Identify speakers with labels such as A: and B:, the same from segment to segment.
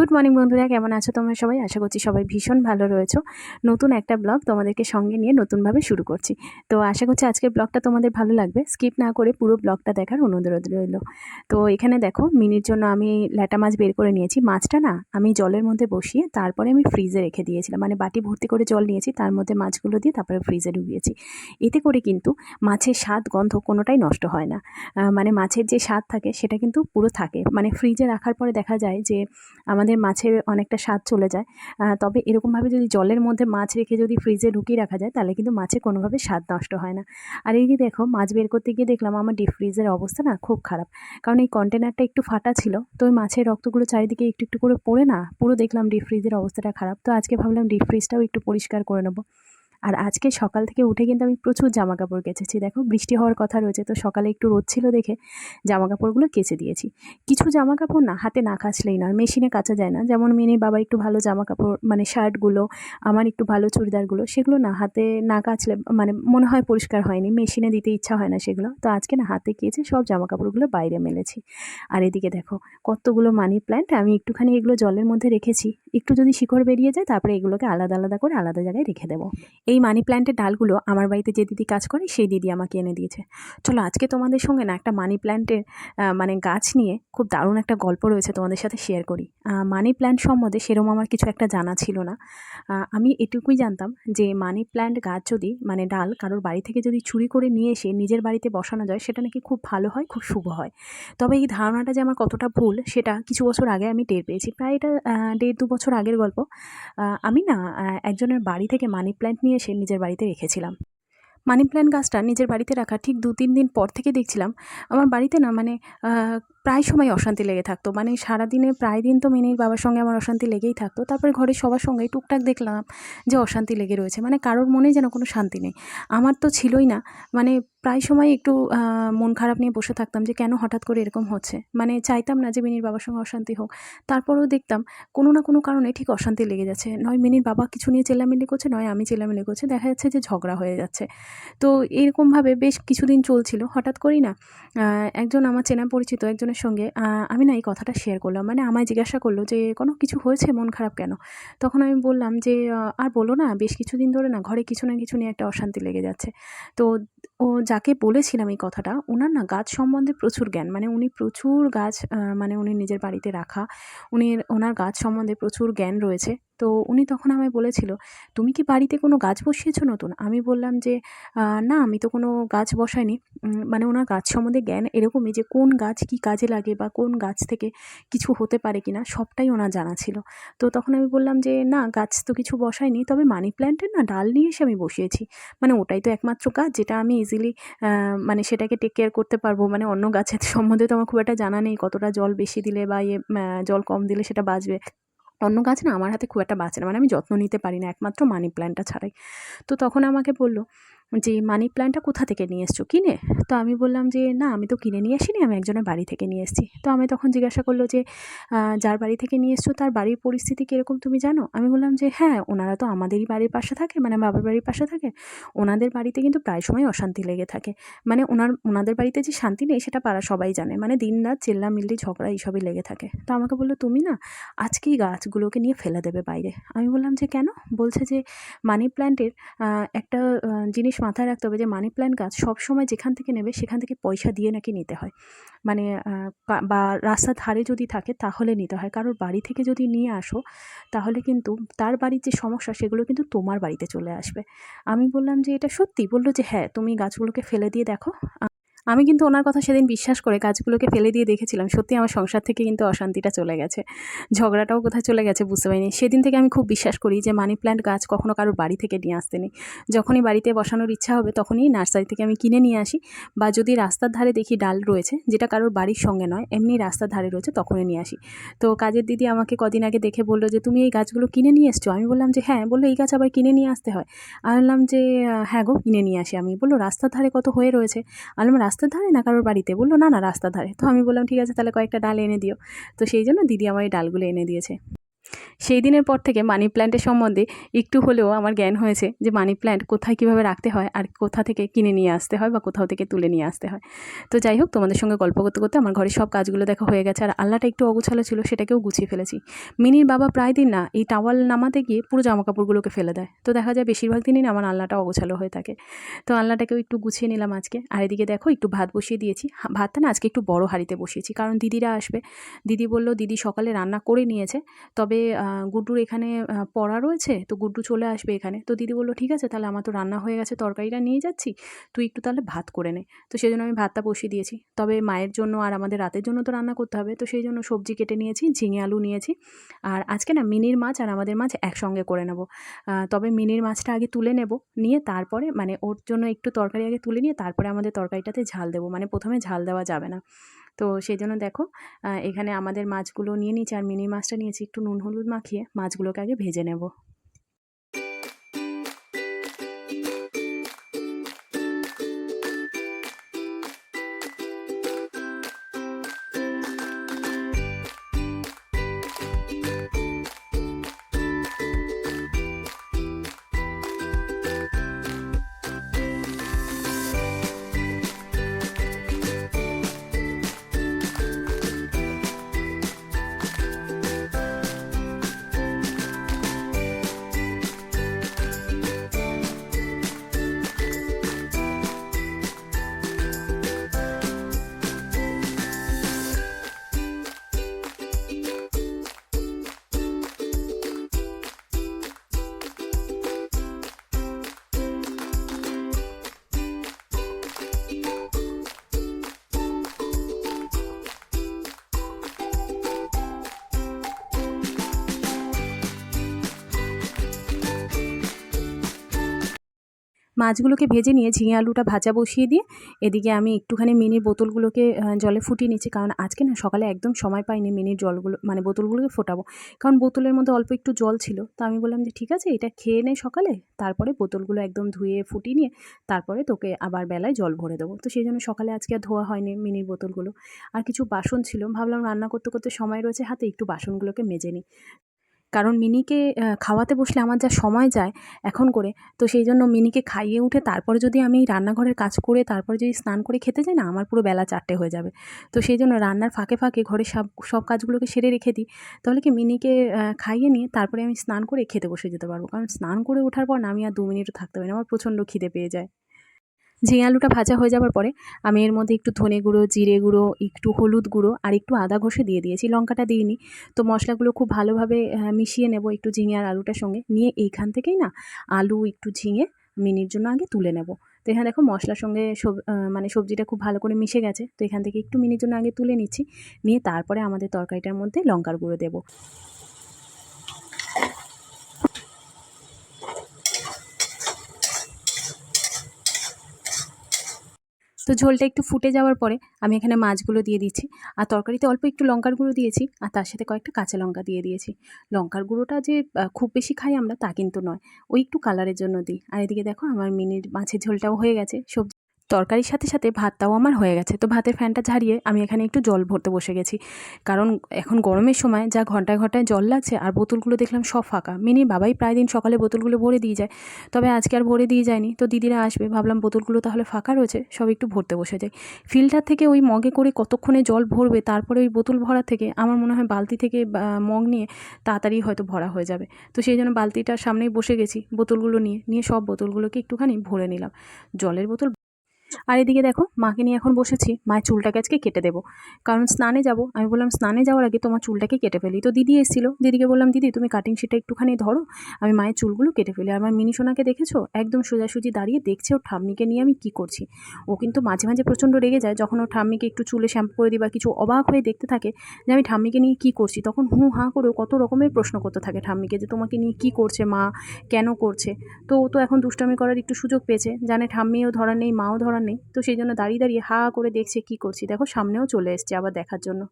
A: Good morning বন্ধুরা, কেমন আছো তোমরা সবাই? আশা করছি সবাই ভীষণ ভালো রয়েছো। নতুন একটা ব্লগ তোমাদেরকে সঙ্গে নিয়ে নতুনভাবে শুরু করছি। তো আশা করছি আজকের ব্লগটা তোমাদের ভালো লাগবে। স্কিপ না করে পুরো ব্লগটা দেখার অনুরোধ রইল। তো এখানে দেখো, মিনির জন্য আমি ল্যাটা মাছ বের করে নিয়েছি। মাছটা না আমি জলের মধ্যে বসিয়ে তারপরে আমি ফ্রিজে রেখে দিয়েছিলাম, মানে বাটি ভর্তি করে জল নিয়েছি, তার মধ্যে মাছগুলো দিয়ে তারপরে ফ্রিজে ঢুকিয়েছি। এতে করে কিন্তু মাছের স্বাদ গন্ধ কোনোটাই নষ্ট হয় না। মানে মাছের যে স্বাদ থাকে সেটা কিন্তু পুরো থাকে। মানে ফ্রিজে রাখার পরে দেখা যায় যে আমাদের মাছের অনেকটা স্বাদ চলে যায়। তবে এরকমভাবে যদি জলের মধ্যে মাছ রেখে যদি ফ্রিজে ঢুকিয়ে রাখা যায় তাহলে কিন্তু মাছের কোনোভাবে স্বাদ নষ্ট হয় না। আর এই যে দেখো, মাছ বের করতে গিয়ে দেখলাম আমার ডিপ ফ্রিজের অবস্থা না খুব খারাপ। কারণ এই কন্টেনারটা একটু ফাটা ছিল, তো ওই মাছের রক্তগুলো চারিদিকে একটু একটু করে পড়ে না পুরো দেখলাম ডিপ ফ্রিজের অবস্থাটা খারাপ। তো আজকে ভাবলাম ডিপ ফ্রিজটাও একটু পরিষ্কার করে নেবো। আর আজকে সকাল থেকে উঠে কিন্তু আমি প্রচুর জামাকাপড় কেচেছি। দেখো, বৃষ্টি হওয়ার কথা রয়েছে, তো সকালে একটু রোদ ছিল দেখে জামাকাপড়গুলো কেচে দিয়েছি। কিছু জামাকাপড় না হাতে না কাচলেই নয়, মেশিনে কাচা যায় না। যেমন মিনির বাবা একটু ভালো জামাকাপড়, মানে শার্টগুলো, আমার একটু ভালো চুড়িদারগুলো, সেগুলো না হাতে না কাচলে মানে মনে হয় পরিষ্কার হয়নি, মেশিনে দিতে ইচ্ছা হয় না সেগুলো। তো আজকে না হাতে কেচে সব জামাকাপড়গুলো বাইরে মেলেছি। আর এদিকে দেখো কতগুলো মানি প্ল্যান্ট আমি একটুখানি এগুলো জলের মধ্যে রেখেছি। একটু যদি শিকড় বেরিয়ে যায় তারপরে এগুলোকে আলাদা আলাদা করে আলাদা জায়গায় রেখে দেবো। এই মানি প্ল্যান্টের ডালগুলো আমার বাড়িতে যে দিদি কাজ করে সেই দিদি আমাকে এনে দিয়েছে। চলো আজকে তোমাদের সঙ্গে না একটা মানি প্ল্যান্টের মানে গাছ নিয়ে খুব দারুণ একটা গল্প রয়েছে, তোমাদের সাথে শেয়ার করি। মানি প্ল্যান্ট সম্বন্ধে সেরকম আমার কিছু একটা জানা ছিল না। আমি এটুকুই জানতাম যে মানি প্ল্যান্ট গাছ যদি মানে ডাল কারোর বাড়ি থেকে যদি চুরি করে নিয়ে এসে নিজের বাড়িতে বসানো যায় সেটা নাকি খুব ভালো হয়, খুব শুভ হয়। তবে এই ধারণাটা যে আমার কতটা ভুল সেটা কিছু বছর আগে আমি টের পেয়েছি। প্রায় এটা 1.5-2 বছর আগের গল্প। আমি না একজনের বাড়ি থেকে মানি প্ল্যান্ট নিয়ে এসে নিজের বাড়িতে রেখেছিলাম। মানি প্ল্যান্ট গাছটা নিজের বাড়িতে রাখা ঠিক 2-3 দিন পর থেকে দেখছিলাম আমার বাড়িতে না মানে প্রায় সময় অশান্তি লেগে থাকতো। মানে সারাদিনে প্রায় দিন তো মিনির বাবার সঙ্গে আমার অশান্তি লেগেই থাকতো। তারপরে ঘরের সবার সঙ্গেই টুকটাক দেখলাম যে অশান্তি লেগে রয়েছে। মানে কারোর মনেই যেন কোনো শান্তি নেই। আমার তো ছিলই না। মানে প্রায় সময় একটু মন খারাপ নিয়ে বসে থাকতাম যে কেন হঠাৎ করে এরকম হচ্ছে। মানে চাইতাম না যে মিনির বাবার সঙ্গে অশান্তি হোক। তারপরেও দেখতাম কোনো না কোনো কারণে ঠিক অশান্তি লেগে যাচ্ছে। নয় মিনির বাবা কিছু নিয়ে চেল্লামিল্লি করছে, নয় আমি চেল্লামিল্লি করছি। দেখা যাচ্ছে যে ঝগড়া হয়ে যাচ্ছে। তো এরকমভাবে বেশ কিছুদিন চলছিল। হঠাৎ করেই না একজন আমার চেনা পরিচিত একজনের সঙ্গে আমি না এই কথাটা শেয়ার করলাম। মানে আমায় জিজ্ঞাসা করলো যে, "কোনো কিছু হয়েছে? মন খারাপ কেন?" তখন আমি বললাম যে, আর বলো না, বেশ কিছুদিন ধরে না ঘরে কিছু না কিছু নিয়ে একটা অশান্তি লেগে যাচ্ছে।" তো যাকে বলেছিলাম এই কথাটা, উনার না গাছ সম্বন্ধে প্রচুর জ্ঞান। মানে উনি প্রচুর গাছ মানে উনি নিজের বাড়িতে রাখা। ওনার গাছ সম্বন্ধে প্রচুর জ্ঞান রয়েছে। তো উনি তখন আমায় বলেছিল, "তুমি কি বাড়িতে কোনো গাছ বসিয়েছো নতুন?" আমি বললাম যে, না আমি তো কোনো গাছ বসাইনি।" মানে ওনার গাছ সম্বন্ধে জ্ঞান এরকমই যে কোন গাছ কী কাজে লাগে বা কোন গাছ থেকে কিছু হতে পারে কিনা সবটাই ওনার জানা ছিল। তো তখন আমি বললাম যে, "না গাছ তো কিছু বসাইনি, তবে মানি প্ল্যান্টের না ডাল নিয়ে এসে আমি বসিয়েছি। মানে ওটাই তো একমাত্র গাছ যেটা আমি ইজিলি মানে সেটাকে টেক কেয়ার করতে পারবো। মানে অন্য গাছের সম্বন্ধে তো আমার খুব একটা জানা নেই, কতটা জল বেশি দিলে বা জল কম দিলে সেটা বাঁচবে। অন্য গাছ না আমার হাতে খুব একটা বাঁচে না, মানে আমি যত্ন নিতে পারি না একমাত্র মানি প্ল্যান্টটা ছাড়াই।" তো তখন আমাকে বলল যে, "মানি প্ল্যান্টটা কোথা থেকে নিয়ে এসছো? কিনে?" তো আমি বললাম যে, "না আমি তো কিনে নিয়ে আসিনি, আমি একজনের বাড়ি থেকে নিয়ে এসেছি।" তো আমি তখন জিজ্ঞাসা করলো যে, "যার বাড়ি থেকে নিয়ে এসছো তার বাড়ির পরিস্থিতি কীরকম তুমি জানো?" আমি বললাম যে, "হ্যাঁ, ওনারা তো আমাদেরই বাড়ির পাশে থাকে, মানে বাবার বাড়ির পাশে থাকে। ওনাদের বাড়িতে কিন্তু প্রায় সময় অশান্তি লেগে থাকে। মানে ওনাদের বাড়িতে যে শান্তি নেই সেটা পাড়া সবাই জানে। মানে দিনরাত চেল্লামিল্লি ঝগড়া এইসবই লেগে থাকে।" তো আমাকে বলল, "তুমি না আজকেই গাছগুলোকে নিয়ে ফেলে দেবে বাইরে।" আমি বললাম যে, "কেন?" বলছে যে, "মানি প্ল্যান্টের একটা জিনিস মাথায় রাখতে হবে যে মানি প্ল্যান্ট গাছ সবসময় যেখান থেকে নেবে সেখান থেকে পয়সা দিয়ে নাকি নিতে হয়। মানে বা রাস্তার ধারে যদি থাকে তাহলে নিতে হয়। কারোর বাড়ি থেকে যদি নিয়ে আসো তাহলে কিন্তু তার বাড়ির যে সমস্যা সেগুলো কিন্তু তোমার বাড়িতে চলে আসবে।" আমি বললাম যে, "এটা সত্যি?" বলল যে, "হ্যাঁ, তুমি গাছগুলোকে ফেলে দিয়ে দেখো।" আমি কিন্তু ওনার কথা সেদিন বিশ্বাস করে গাছগুলোকে ফেলে দিয়ে দেখেছিলাম। সত্যি আমার সংসার থেকে কিন্তু অশান্তিটা চলে গেছে। ঝগড়াটাও কোথায় চলে গেছে বুঝতে পারিনি। সেদিন থেকে আমি খুব বিশ্বাস করি যে মানি প্ল্যান্ট গাছ কখনো কারোর বাড়ি থেকে নিয়ে আসতে নেই। যখনই বাড়িতে বসানোর ইচ্ছা হবে তখনই নার্সারি থেকে আমি কিনে নিয়ে আসি, বা যদি রাস্তার ধারে দেখি ডাল রয়েছে যেটা কারোর বাড়ির সঙ্গে নয়, এমনি রাস্তার ধারে রয়েছে, তখনই নিয়ে আসি। তো কাজের দিদি আমাকে কদিন আগে দেখে বলল যে, "তুমি এই গাছগুলো কিনে নিয়ে এসছো?" আমি বললাম যে, "হ্যাঁ।" বলল, "এই গাছ আবার কিনে নিয়ে আসতে হয়?" আমি বললাম যে, "হ্যাঁ গো, কিনে নিয়ে আসি আমি।" বলল, "রাস্তার ধারে কত হয়ে রয়েছে?" আমি বললাম, "রাস্তার ধারে না কারোর বাড়িতে?" বলল, "না, না রাস্তার ধারে।" তো আমি বললাম, "ঠিক আছে তাহলে কয়েকটা ডাল এনে দিও।" তো সেই জন্য দিদি আমার এই ডালগুলো এনে দিয়েছে। সেই দিনের পর থেকে মানি প্ল্যান্টের সম্বন্ধে একটু হলেও আমার জ্ঞান হয়েছে যে মানি প্ল্যান্ট কোথায় কীভাবে রাখতে হয় আর কোথা থেকে কিনে নিয়ে আসতে হয় বা কোথাও থেকে তুলে নিয়ে আসতে হয়। তো যাই হোক, তোমাদের সঙ্গে গল্প করতে করতে আমার ঘরের সব কাজগুলো দেখা হয়ে গেছে, আর আলনাটা একটু অগোছালো ছিল, সেটাকেও গুছিয়ে ফেলেছি। মিনির বাবা প্রায় দিন না এই টাওয়াল নামাতে গিয়ে পুরো জামাকাপড়গুলোকে ফেলে দেয়, তো দেখা যায় বেশিরভাগ দিনই না আমার আলনাটা অগোছালো হয়ে থাকে। তো আলনাটাকেও একটু গুছিয়ে নিলাম আজকে। আর এদিকে দেখো একটু ভাত বসিয়ে দিয়েছি। ভাতটা না আজকে একটু বড় হাঁড়িতে বসিয়েছি, কারণ দিদিরা আসবে। দিদি বলল দিদি সকালে রান্না করে নিয়েছে, তবে গুড্ডুর এখানে পড়া রয়েছে, তো গুড্ডু চলে আসবে এখানে। তো দিদি বলল ঠিক আছে, তাহলে আমার তো রান্না হয়ে গেছে, তরকারিটা নিয়ে যাচ্ছি, তুই একটু তাহলে ভাত করে নে। তো সেই জন্য আমি ভাতটা বসিয়ে দিয়েছি। তবে মায়ের জন্য আর আমাদের রাতের জন্য তো রান্না করতে হবে, তো সেই জন্য সবজি কেটে নিয়েছি, ঝিঙে আলু নিয়েছি। আর আজকে না মিনির মাছ আর আমাদের মাছ একসঙ্গে করে নেব। তবে মিনির মাছটা আগে তুলে নেব, নিয়ে তারপরে মানে ওর জন্য একটু তরকারি আগে তুলে নিয়ে তারপরে আমাদের তরকারিটাতে ঝাল দেবো, মানে প্রথমে ঝাল দেওয়া যাবে না। তো সেই জন্য দেখো এখানে আমাদের মাছগুলো নিয়ে নিয়েছি, আর মিনি মাছটা নিয়েছি, একটু নুন হলুদ মাখিয়ে মাছগুলোকে আগে ভেজে নেব। মাছগুলোকে ভেজে নিয়ে ঝিঙে আলুটা ভাজা বসিয়ে দিয়ে এদিকে আমি একটুখানি মিনির বোতলগুলোকে জলে ফুটিয়ে নিচ্ছি, কারণ আজকে না সকালে একদম সময় পাইনি মিনির জলগুলো মানে বোতলগুলোকে ফোটাবো, কারণ বোতলের মধ্যে অল্প একটু জল ছিল। তো আমি বললাম যে ঠিক আছে, এটা খেয়ে নে সকালে, তারপরে বোতলগুলো একদম ধুয়ে ফুটিয়ে নিয়ে তারপরে তোকে আবার বেলায় জল ভরে দেবো। তো সেই জন্য সকালে আজকে আর ধোয়া হয়নি মিনির বোতলগুলো। আর কিছু বাসন ছিল, ভাবলাম রান্না করতে করতে সময় রয়েছে হাতে, একটু বাসনগুলোকে মেজে নিই। কারণ মিনিকে খাওয়াতে বসলে আমার যা সময় যায় এখন করে, তো সেই জন্য মিনিকে খাইয়ে উঠে তারপরে যদি আমি রান্নাঘরের কাজ করে তারপরে যদি স্নান করে খেতে যাই না, আমার পুরো বেলা 4টে হয়ে যাবে। তো সেই জন্য রান্নার ফাঁকে ফাঁকে ঘরের সব সব কাজগুলোকে সেরে রেখে দিই। তাহলে কি মিনিকে খাইয়ে নিয়ে তারপরে আমি স্নান করে খেতে বসে যেতে পারবো। কারণ স্নান করে ওঠার পর না আমি আর 2 মিনিটও থাকতে পারি না। আমার প্রচণ্ড খিদে পেয়ে যায়। ঝিঙে আলুটা ভাজা হয়ে যাওয়ার পরে আমি এর মধ্যে একটু ধনে গুঁড়ো, জিরে গুঁড়ো, একটু হলুদ গুঁড়ো আর একটু আদা ঘষে দিয়ে দিয়েছি। লঙ্কাটা দিইনি। তো মশলাগুলো খুব ভালোভাবে মিশিয়ে নেব একটু ঝিঙে আর আলুটার সঙ্গে। নিয়ে এইখান থেকেই না আলু একটু ঝিঙে মিনির জন্য আগে তুলে নেব। তো এখানে দেখো মশলার সঙ্গে মানে সবজিটা খুব ভালো করে মিশে গেছে। তো এখান থেকে একটু মিনির জন্য আগে তুলে নিচ্ছি। নিয়ে তারপরে আমাদের তরকারিটার মধ্যে লঙ্কার গুঁড়ো দেব। তো ঝোলটা একটু ফুটে যাওয়ার পরে আমি এখানে মাছগুলো দিয়ে দিচ্ছি, আর তরকারিতে অল্প একটু লঙ্কার গুঁড়ো দিয়েছি, আর তার সাথে কয়েকটা কাঁচা লঙ্কা দিয়ে দিয়েছি। লঙ্কার গুঁড়োটা যে খুব বেশি খাই আমরা তা কিন্তু নয়, ওই একটু কালারের জন্য দিই। আর এদিকে দেখো আমার মিনির মাছের ঝোলটাও হয়ে গেছে, সবজি তরকারির সাথে সাথে ভাতটাও আমার হয়ে গেছে। তো ভাতের ফ্যানটা ঝাড়িয়ে আমি এখানে একটু জল ভরতে বসে গেছি, কারণ এখন গরমের সময় যা ঘন্টায় ঘন্টায় জল লাগছে, আর বোতলগুলো দেখলাম সব ফাঁকা। মিনির বাবাই প্রায় দিন সকালে বোতলগুলো ভরে দিয়ে যায়, তবে আজকে আর ভরে দিয়ে যায়নি। তো দিদিরা আসবে, ভাবলাম বোতলগুলো তাহলে ফাঁকা রয়েছে, সব একটু ভরতে বসে যাই। ফিল্টার থেকে ওই মগে করে কতক্ষণে জল ভরবে, তারপরে ওই বোতল ভরার থেকে আমার মনে হয় বালতি থেকে মগ নিয়ে তাড়াতাড়ি হয়তো ভরা হয়ে যাবে। তো সেই জন্য বালতিটার সামনেই বসে গেছি, বোতলগুলো নিয়ে নিয়ে সব বোতলগুলোকে একটুখানি ভরে নিলাম জলের বোতল। আর এদিকে দেখো মাকে নিয়ে এখন বসেছি, মায়ের চুলটাকে আজকে কেটে দেবো, কারণ স্নানে যাব। আমি বললাম স্নানে যাওয়ার আগে তোমার চুলটাকে কেটে ফেলি। তো দিদি এসেছিলো, দিদিকে বললাম দিদি তুমি কাটিং শিটটা একটুখানি ধরো, আমি মায়ের চুলগুলো কেটে ফেলি। আর আমার মিনি সোনাকে দেখেছো, একদম সোজাসুজি দাঁড়িয়ে দেখছে ওর ঠাম্মিকে নিয়ে আমি কী করছি। ও কিন্তু মাঝে মাঝে প্রচণ্ড রেগে যায় যখন ওর ঠাম্মিকে একটু চুলে শ্যাম্পু করে দিই বা কিছু, অবাক হয়ে দেখতে থাকে যে আমি ঠাম্মিকে নিয়ে কী করছি। তখন হু হাঁ করেও কত রকমের প্রশ্ন করতে থাকে ঠাম্মিকে, যে তোমাকে নিয়ে কী করছে মা, কেন করছে। তো ও তো এখন দুষ্টামি করার একটু সুযোগ পেয়েছে, জানে ঠাম্মিও ধরার নেই মাও ধরার নেই, তো সেই জন্য দাঁড়িয়ে দাঁড়িয়ে হা করে দেখছে কী করছি। দেখো সামনেও চলে এসছে আবার দেখার জন্য।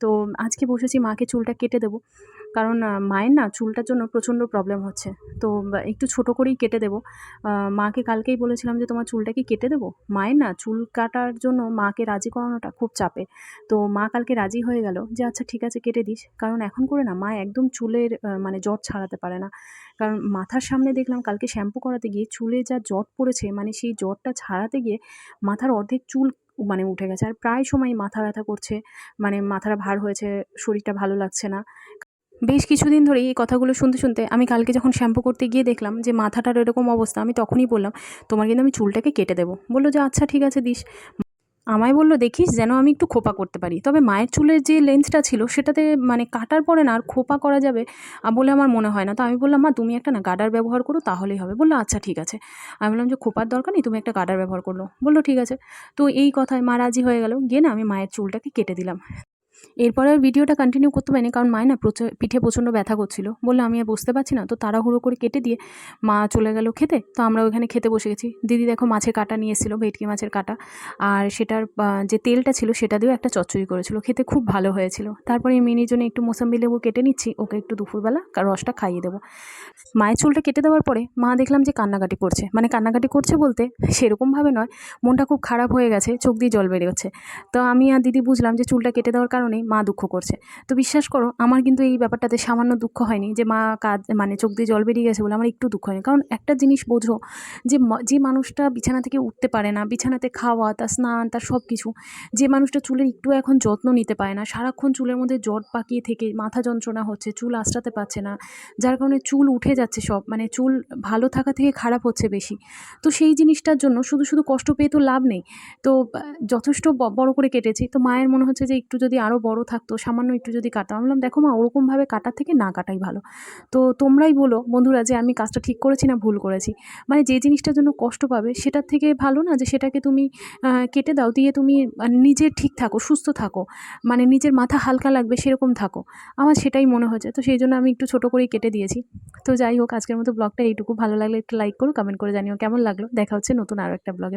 A: তো আজকে বসেছি মাকে চুলটা কেটে দেবো, কারণ মায়ের না চুলটার জন্য প্রচণ্ড প্রবলেম হচ্ছে। তো একটু ছোট করেই কেটে দেবো। মাকে কালকেই বলেছিলাম যে তোমার চুলটা কি কেটে দেবো? মায়ের না চুল কাটার জন্য মাকে রাজি করানোটা খুব চাপের। তো মা কালকে রাজি হয়ে গেল যে আচ্ছা ঠিক আছে কেটে দিস। কারণ এখন করে না মা একদম চুলের মানে জট ছাড়াতে পারে না। কারণ মাথার সামনে দেখলাম কালকে শ্যাম্পু করাতে গিয়ে চুলে যা জট পড়েছে, মানে সেই জটটা ছাড়াতে গিয়ে মাথার অর্ধেক চুল মানে উঠে গেছে। আর প্রায় সময়ই মাথা ব্যথা করছে, মানে মাথাটা ভার হয়েছে, শরীরটা ভালো লাগছে না। বেশ কিছুদিন ধরেই এই কথাগুলো শুনতে, শুনতে আমি কালকে যখন শ্যাম্পু করতে গিয়ে দেখলাম যে মাথাটার এরকম অবস্থা, আমি তখনই বললাম, "তোমার কিন্তু আমি চুলটাকে কেটে দেবো।" বলল যে, "আচ্ছা ঠিক আছে দিস।" আমায় বলল, "দেখিস যেন আমি একটু খোঁপা করতে পারি।" তবে মায়ের চুলের যে লেন্থটা ছিল সেটাতে মানে কাটার পরে না আর খোঁপা করা যাবে বলে আমার মনে হয় না। তো আমি বললাম, "মা তুমি একটা না গার্ডার ব্যবহার করো তাহলেই হবে।" বলল, "আচ্ছা ঠিক আছে।" আমি বললাম যে, "খোঁপার দরকার নেই, তুমি একটা গার্ডার ব্যবহার করলো।" বলল, "ঠিক আছে।" তো এই কথায় মা রাজি হয়ে গেল। গিয়ে না আমি মায়ের চুলটাকে কেটে দিলাম। এরপরে আর ভিডিওটা কন্টিনিউ করতে পারিনি, কারণ মায়ের না পিঠে প্রচণ্ড ব্যথা করছিল। বলল, "আমি আর বসতে পারছি না।" তো তাড়াহুড়ো করে কেটে দিয়ে মা চলে গেল খেতে। তো আমরা ওইখানে খেতে বসে গেছি। দিদি দেখো মাছের কাঁটা নিয়ে এসেছিল, ভেটকি মাছের কাঁটা। আর সেটার যে তেলটা ছিল সেটা দিয়েও একটা চচ্চড়ি করেছিল। খেতে খুব ভালো হয়েছিল। তারপরে মিনির জন্য একটু মোসাম্বি লেবু কেটে নিচ্ছি। ওকে একটু দুপুরবেলা রসটা খাইয়ে দেবো। মায়ের চুলটা কেটে দেওয়ার পরে মা দেখলাম যে কান্নাকাটি করছে। মানে কান্নাকাটি করছে বলতে সেরকমভাবে নয়, মনটা খুব খারাপ হয়ে গেছে, চোখ দিয়ে জল বেরিয়ে। তো আমি আর দিদি বুঝলাম যে চুলটা কেটে দেওয়ার কারণেই মা দুঃখ করছে। তো বিশ্বাস করো আমার কিন্তু এই ব্যাপারটাতে সামান্য দুঃখ হয়নি যে মা মানে চোখ দিয়ে জল বেরিয়ে গেছে বলে আমার একটু দুঃখ হয়নি। কারণ একটা জিনিস বোঝো যে যে মানুষটা বিছানা থেকে উঠতে পারে না, বিছানাতে খাওয়া, তার স্নান, তার সব কিছু, যে মানুষটা চুলের একটু এখন যত্ন নিতে পারে না, সারাক্ষণ চুলের মধ্যে জট পাকিয়ে থেকে মাথা যন্ত্রণা হচ্ছে, চুল আঁচড়াতে পারছে না, যার কারণে চুল উঠে যাচ্ছে সব, মানে চুল ভালো থাকা থেকে খারাপ হচ্ছে বেশি। তো সেই জিনিসটার জন্য শুধু, শুধু কষ্ট পেয়ে তো লাভ নেই। তো যথেষ্ট বড় করে কেটেছি। তো মায়ের মনে হচ্ছে যে একটু যদি আরও বড় থাকতো, সামান্য একটু যদি কাটা। আমি বললাম, "দেখো মা ওরকমভাবে কাটার থেকে না কাটাই ভালো।" তো তোমরাই বলো বন্ধুরা যে আমি কাজটা ঠিক করেছি না ভুল করেছি। মানে যে জিনিসটার জন্য কষ্ট পাবে সেটার থেকে ভালো না যে সেটাকে তুমি কেটে দাও, দিয়ে তুমি নিজে ঠিক থাকো, সুস্থ থাকো। মানে নিজের মাথা হালকা লাগবে সেরকম থাকো। আমার সেটাই মনে হয়েছে। তো সেইজন্য আমি একটু ছোট করেই কেটে দিয়েছি। তো যাই হোক আজকের মতো ব্লগটা এইটুকু। ভালো লাগলে একটু লাইক করো, কমেন্ট করে জানিও কেমন লাগলো। দেখা হচ্ছে নতুন আরও একটা ব্লগে।